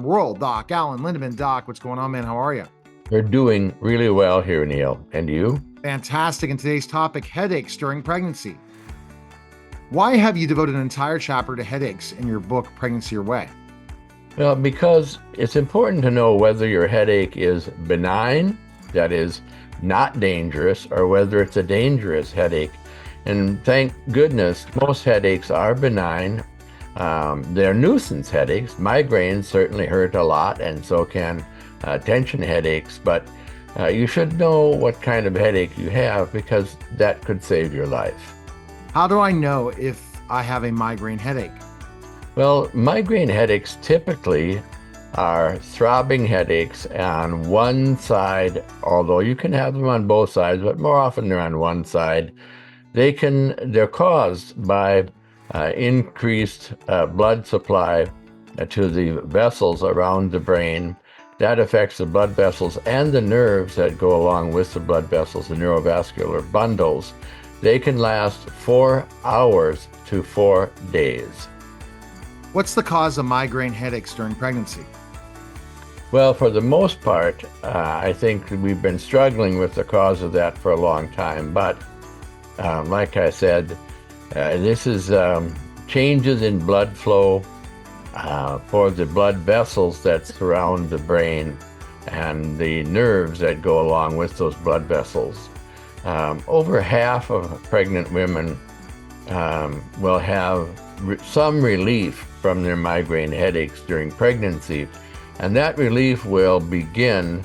world. Doc Alan Lindemann. Doc, what's going on, man? How are you? We're doing really well here, Neil. And you? Fantastic. And today's topic, headaches during pregnancy. Why have you devoted an entire chapter to headaches in your book, Pregnancy Your Way? Well, because it's important to know whether your headache is benign, that is not dangerous, or whether it's a dangerous headache. And thank goodness, most headaches are benign. They're nuisance headaches. Migraines certainly hurt a lot, and so can tension headaches. But you should know what kind of headache you have, because that could save your life. How do I know if I have a migraine headache? Well, migraine headaches typically are throbbing headaches on one side, although you can have them on both sides, but more often they're on one side. They're caused by increased blood supply to the vessels around the brain. That affects the blood vessels and the nerves that go along with the blood vessels, the neurovascular bundles. They can last 4 hours to 4 days. What's the cause of migraine headaches during pregnancy? Well, for the most part, I think we've been struggling with the cause of that for a long time. But like I said, this is changes in blood flow for the blood vessels that surround the brain and the nerves that go along with those blood vessels. Over half of pregnant women will have some relief from their migraine headaches during pregnancy, and that relief will begin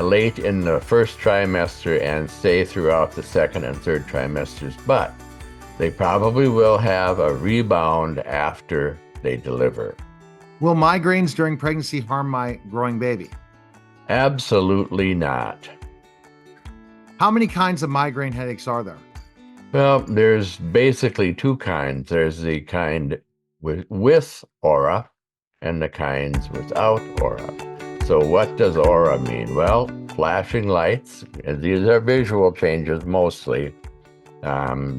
late in the first trimester and stay throughout the second and third trimesters, but they probably will have a rebound after they deliver. Will migraines during pregnancy harm my growing baby? Absolutely not. How many kinds of migraine headaches are there? Well, there's basically two kinds. There's the kind with aura and the kinds without aura. So what does aura mean? Well, flashing lights, and these are visual changes mostly,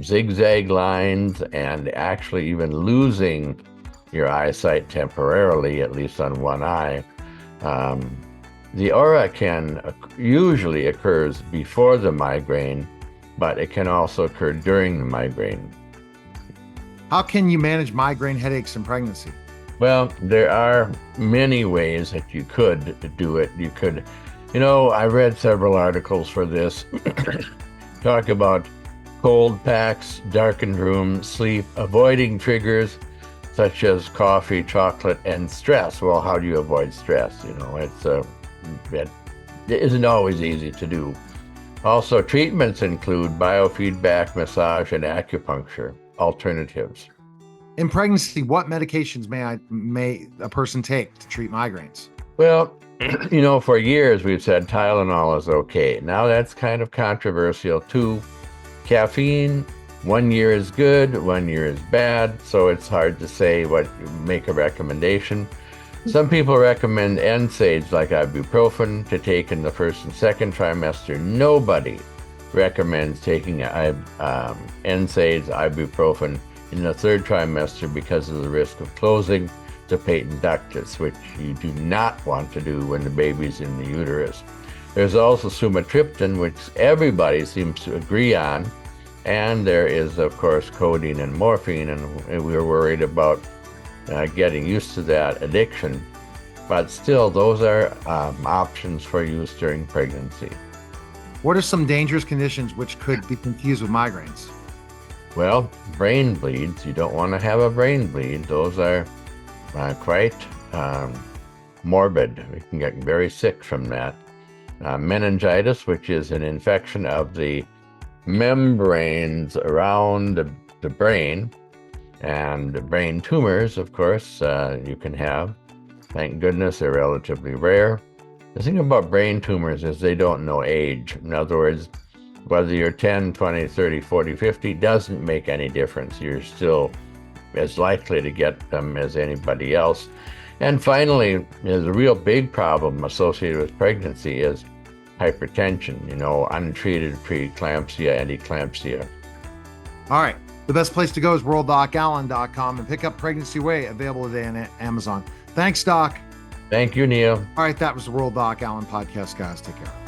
zigzag lines, and actually even losing your eyesight temporarily, at least on one eye. The aura usually occurs before the migraine, but it can also occur during the migraine. How can you manage migraine headaches in pregnancy? Well, there are many ways that you could do it. I read several articles for this, talk about cold packs, darkened room, sleep, avoiding triggers such as coffee, chocolate, and stress. Well, how do you avoid stress? It isn't always easy to do. Also, treatments include biofeedback, massage, and acupuncture alternatives. In pregnancy, what medications may a person take to treat migraines? Well, for years we've said Tylenol is okay. Now that's kind of controversial too. Caffeine, 1 year is good, 1 year is bad, so it's hard to say make a recommendation. Some people recommend NSAIDs like ibuprofen to take in the first and second trimester. Nobody recommends taking NSAIDs, ibuprofen in the third trimester because of the risk of closing the patent ductus, which you do not want to do when the baby's in the uterus. There's also sumatriptan, which everybody seems to agree on, and there is, of course, codeine and morphine, and we're worried about getting used to that addiction. But still, those are options for use during pregnancy. What are some dangerous conditions which could be confused with migraines? Well, brain bleeds. You don't want to have a brain bleed. Those are quite morbid. We can get very sick from that. Meningitis, which is an infection of the membranes around the brain, and brain tumors, of course, you can have. Thank goodness they're relatively rare. The thing about brain tumors is they don't know age. In other words, whether you're 10, 20, 30, 40, 50 doesn't make any difference. You're still as likely to get them as anybody else. And finally, there's a real big problem associated with pregnancy is hypertension, untreated preeclampsia and eclampsia. All right. The best place to go is worlddocallen.com and pick up Pregnancy Way, available today on Amazon. Thanks, Doc. Thank you, Neil. All right, that was the World Doc Allen podcast, guys. Take care.